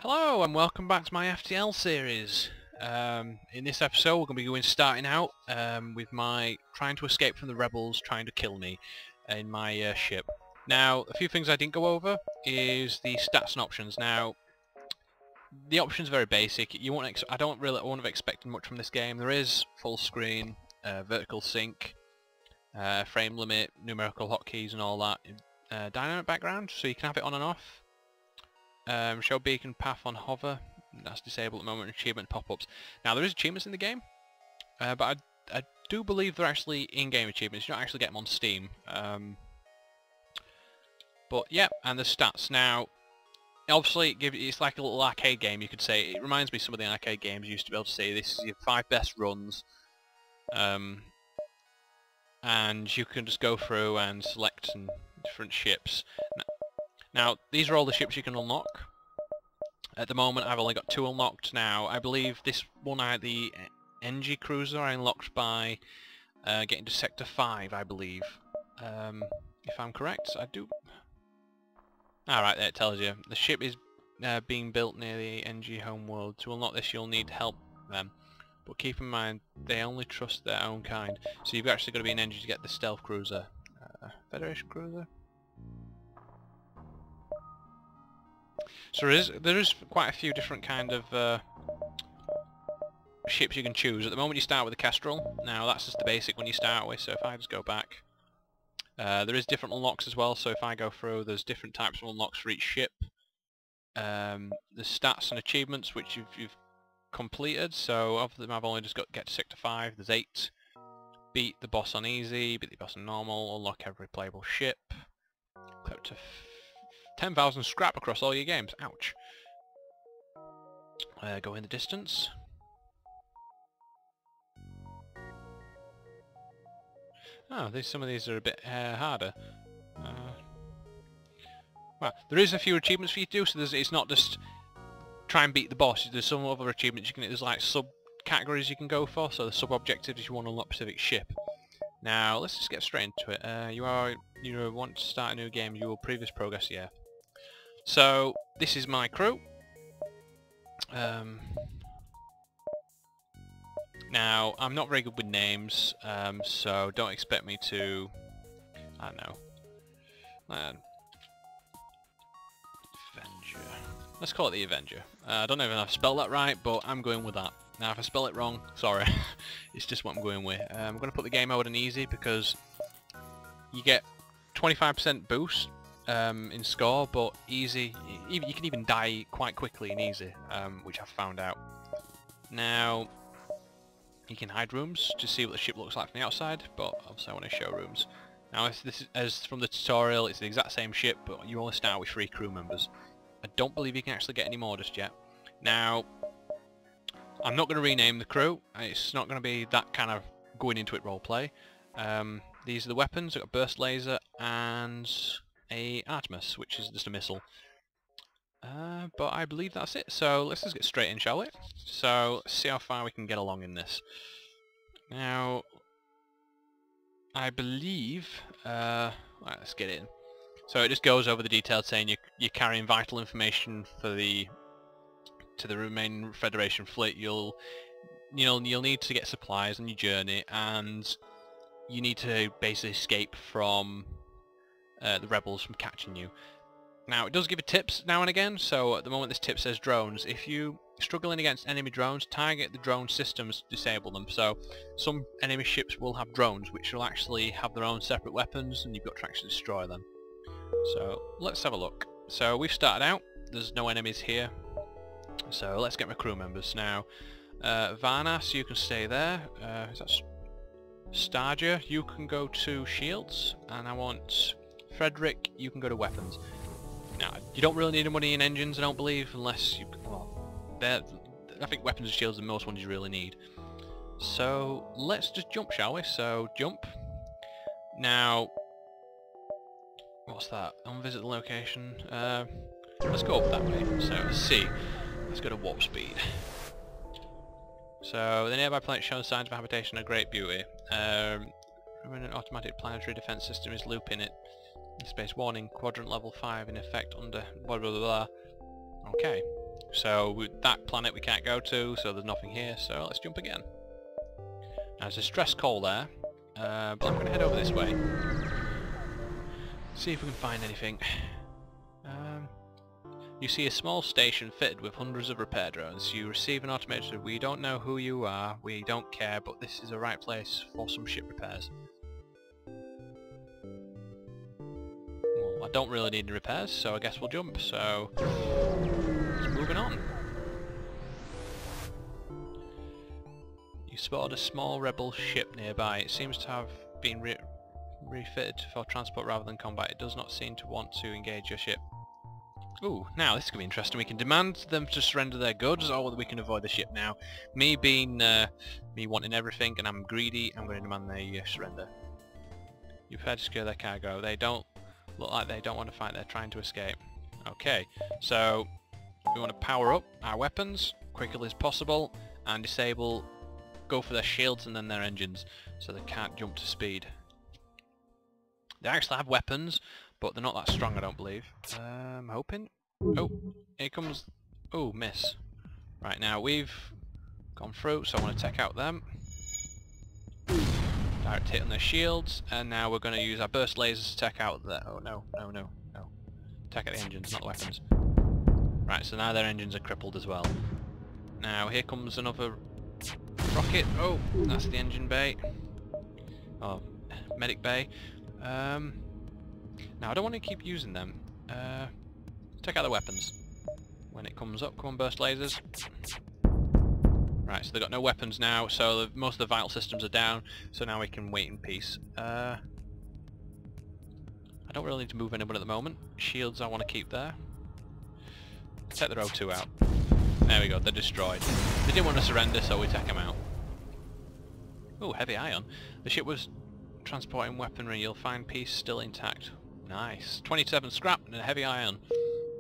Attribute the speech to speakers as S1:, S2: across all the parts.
S1: Hello and welcome back to my FTL series. In this episode we're going to be starting out with my trying to escape from the rebels trying to kill me in my ship. Now, a few things I didn't go over is the stats and options. Now, the options are very basic. You won't I don't have expected much from this game. There is full screen, vertical sync, frame limit, numerical hotkeys and all that. Dynamic background, so you can have it on and off. Show beacon path on hover, that's disabled at the moment. Achievement pop-ups. Now there is achievements in the game, but I do believe they're actually in-game achievements. You don't actually get them on Steam. But yeah, and the stats. Now, obviously it's like a little arcade game, you could say. It reminds me of some of the arcade games you used to be able to say this is your 5 best runs. And you can just go through and select some different ships. Now, these are all the ships you can unlock. At the moment, I've only got 2 unlocked now. I believe this one, the NG cruiser, I unlocked by getting to Sector 5, I believe. If I'm correct, I do... Alright, there it tells you. The ship is being built near the NG homeworld. To unlock this, you'll need help them. But keep in mind, they only trust their own kind. So you've actually got to be an NG to get the stealth cruiser. Federation cruiser? So there is quite a few different kind of ships you can choose. At the moment you start with the Kestrel. Now that's just the basic one you start with, so if I just go back, there is different unlocks as well, so if I go through, there's different types of unlocks for each ship. There's stats and achievements which you've completed, so of them I've only just got get to Sector 5, there's 8. Beat the boss on easy, beat the boss on normal, unlock every playable ship. Up to 10,000 scrap across all your games. Ouch. Go in the distance. Oh, some of these are a bit harder. Well, there is a few achievements for you to do, so it's not just try and beat the boss. There's some other achievements you can. There's like sub-categories you can go for, so the sub-objectives if you want to unlock a specific ship. Now, let's just get straight into it. You want to start a new game, you will previous progress, yeah. So, this is my crew. Now, I'm not very good with names, so don't expect me to... I don't know. Avenger. Let's call it the Avenger. I don't know if I've spelled that right, but I'm going with that. Now, if I spell it wrong, sorry. It's just what I'm going with. I'm going to put the game mode in easy because you get 25% boost in score, but easy, you can even die quite quickly in easy, which I've found out. Now, you can hide rooms to see what the ship looks like from the outside, but obviously I want to show rooms. Now, as from the tutorial, it's the exact same ship, but you only start with 3 crew members. I don't believe you can actually get any more just yet. Now, I'm not going to rename the crew. It's not going to be that kind of going into it roleplay. These are the weapons. I've got burst laser and a Artemis, which is just a missile. But I believe that's it. So let's just get straight in, shall we? So let's see how far we can get along in this. Now, I believe... right, let's get in. So it just goes over the details saying you're carrying vital information for to the remaining Federation fleet. You'll need to get supplies on your journey, and you need to basically escape from the rebels from catching you. Now, it does give you tips now and again, so at the moment this tip says drones. If you struggling against enemy drones, target the drone systems, disable them. So some enemy ships will have drones which will actually have their own separate weapons, and you've got to actually destroy them. So let's have a look. So we've started out, there's no enemies here, so let's get my crew members. Now, Varnas, you can stay there. Is that Starger, you can go to shields, and I want Frederick, you can go to weapons. Now, you don't really need money in engines, I don't believe, unless you... Well, I think weapons and shields are the most ones you really need. So, let's just jump, shall we? So, jump. Now, what's that? Unvisit the location. Let's go up that way. So, C. Let's go to warp speed. So, the nearby planet shows signs of habitation of great beauty. An automatic planetary defense system is looping it. Space warning, quadrant level 5 in effect under blah blah blah. Okay, So with that planet we can't go to, so there's nothing here, so let's jump again. Now there's a stress coal there, but I'm going to head over this way. See if we can find anything. You see a small station fitted with hundreds of repair drones. You receive an automated, "We don't know who you are, we don't care, but this is the right place for some ship repairs." Well, I don't really need repairs, so I guess we'll jump, so let's moving on. You spotted a small rebel ship nearby. It seems to have been refitted for transport rather than combat. It does not seem to want to engage your ship. Ooh, now this is going to be interesting. We can demand them to surrender their goods, or we can avoid the ship now. Me being, me wanting everything, and I'm greedy, I'm going to demand they surrender. You've prepared to secure their cargo. They don't look like they don't want to fight, they're trying to escape. Okay, so we want to power up our weapons quickly as possible, and disable, go for their shields and then their engines, so they can't jump to speed. They actually have weapons, but they're not that strong, I don't believe. I'm hoping. Oh, here comes. Oh, miss. Right, now we've gone through, so I want to take out them. Direct hit on their shields, and now we're going to use our burst lasers to take out the. Oh no, no, no, no! Take out the engines, not the weapons. Right, so now their engines are crippled as well. Now here comes another rocket. Oh, that's the engine bay. Oh, medic bay. Now I don't want to keep using them. Take out the weapons. When it comes up, come on, burst lasers. Right, so they've got no weapons now, so most of the vital systems are down, so now we can wait in peace. I don't really need to move anyone at the moment. Shields I want to keep there. Take their O2 out. There we go, they're destroyed. They didn't want to surrender, so we take them out. Oh, heavy ion. The ship was transporting weaponry. You'll find piece still intact. Nice. 27 scrap and a heavy ion.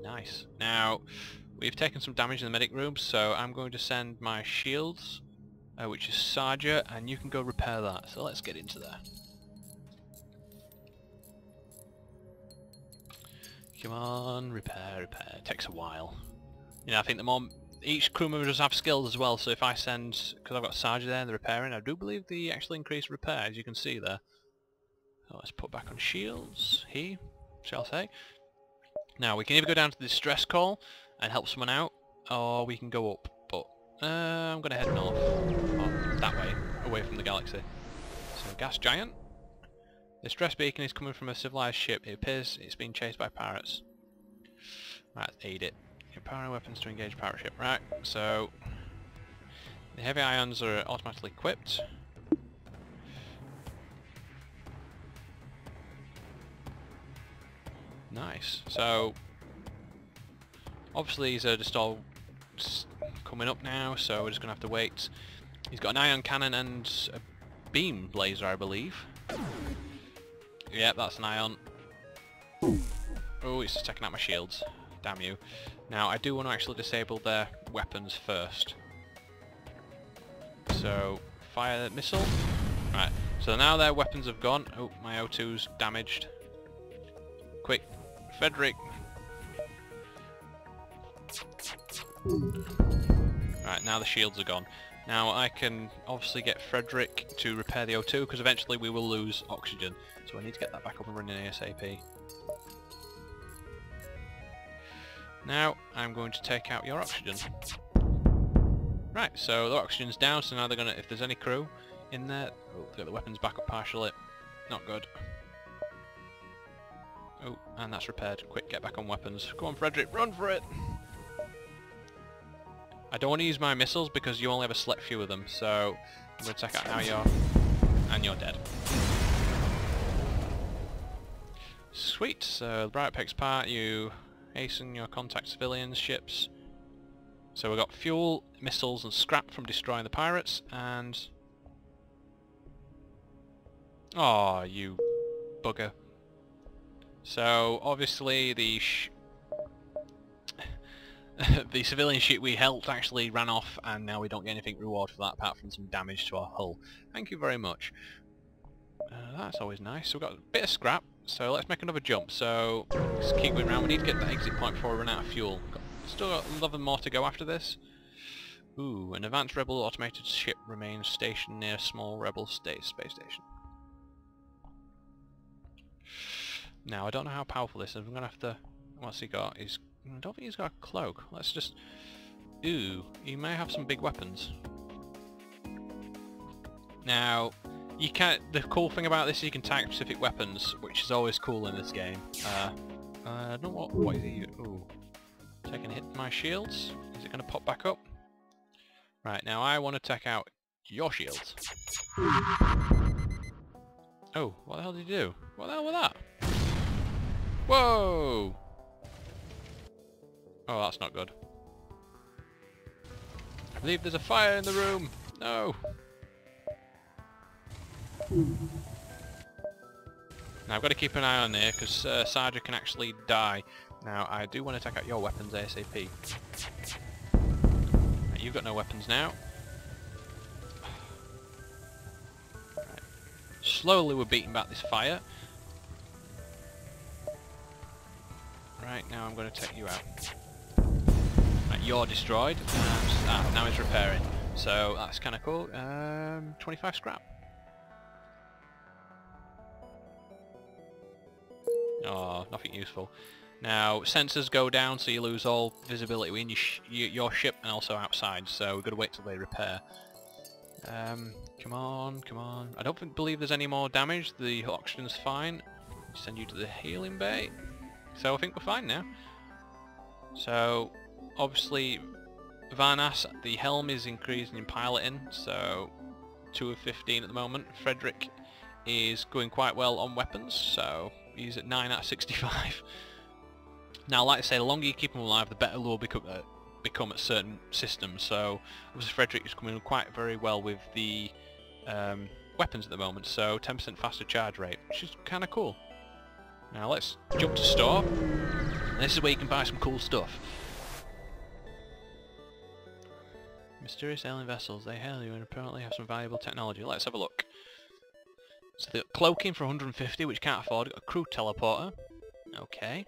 S1: Nice. Now, we've taken some damage in the medic room, so I'm going to send my shields, which is Sarja, and you can go repair that. So let's get into there. Come on, repair, repair. It takes a while. You know, I think the more each crew member does have skills as well, so if I send, because I've got Sarja there and the repairing, I do believe they actually increase repair, as you can see there. So let's put back on shields, shall say. Now we can either go down to the distress call and help someone out, or we can go up, but I'm going to head north, or that way, away from the galaxy. So gas giant. The distress beacon is coming from a civilized ship. It appears it's being chased by pirates. Right, aid it. Empowering weapons to engage pirate ship. Right, so the heavy ions are automatically equipped. Nice. So obviously these are just all coming up now, so we're just gonna have to wait. He's got an ion cannon and a beam laser, I believe. Yep, that's an ion. Oh, it's just taking out my shields. Damn you. Now I do want to actually disable their weapons first. So fire the missile. Right. So now their weapons have gone. Oh, my O2's damaged. Quick, Frederick. Right, now the shields are gone. Now I can obviously get Frederick to repair the O2 because eventually we will lose oxygen. So I need to get that back up and running ASAP. Now I'm going to take out your oxygen. Right, so the oxygen's down, so now they're gonna, if there's any crew in there, oh, they've got the weapons back up partially. Not good. Oh, and that's repaired. Quick, get back on weapons. Come on, Frederick, run for it! I don't want to use my missiles because you only have a select few of them, so I'm going to take out now and you're dead. Sweet, so the Bright Apex part, you hasten your contact civilians, ships. So we've got fuel, missiles and scrap from destroying the pirates, and... oh, you bugger. So obviously the the civilian ship we helped actually ran off, and now we don't get anything reward for that apart from some damage to our hull. Thank you very much. That's always nice. So we've got a bit of scrap, so let's make another jump. So let's keep going around. We need to get that exit point before we run out of fuel. Still got 11 more to go after this. Ooh, an advanced rebel automated ship remains stationed near a small rebel space station. Now, I don't know how powerful this is. I'm going to have to... What's he got? I don't think he's got a cloak. Let's just... Ooh, he may have some big weapons. Now, you can't... The cool thing about this is you can tag specific weapons, which is always cool in this game. I don't know what is he... Ooh. Taking a hit to my shields. Is it going to pop back up? Right, now I want to take out your shields. Oh, what the hell did he do? What the hell was that? Whoa! Oh, that's not good. I believe there's a fire in the room! No! Now I've got to keep an eye on there, because Sarja can actually die. Now, I do want to take out your weapons ASAP. Right, you've got no weapons now. Right. Slowly we're beating back this fire. Right, now I'm going to take you out. Right, you're destroyed. Now it's repairing. So that's kind of cool. 25 scrap. Oh, nothing useful. Now, sensors go down, so you lose all visibility in your ship and also outside. So we've got to wait till they repair. Come on, come on. I don't believe there's any more damage. The oxygen's fine. Send you to the healing bay. So I think we're fine now. So, obviously, Varnas, the helm is increasing in piloting, so 2 of 15 at the moment. Frederick is going quite well on weapons, so he's at 9 out of 65. Now, like I say, the longer you keep him alive, the better they'll become at certain systems. So, obviously, Frederick is coming quite very well with the weapons at the moment, so 10% faster charge rate, which is kind of cool. Now let's jump to store. This is where you can buy some cool stuff. Mysterious alien vessels, they hail you and apparently have some valuable technology. Let's have a look. So they've got cloaking for 150, which you can't afford. Got a crew teleporter. Okay.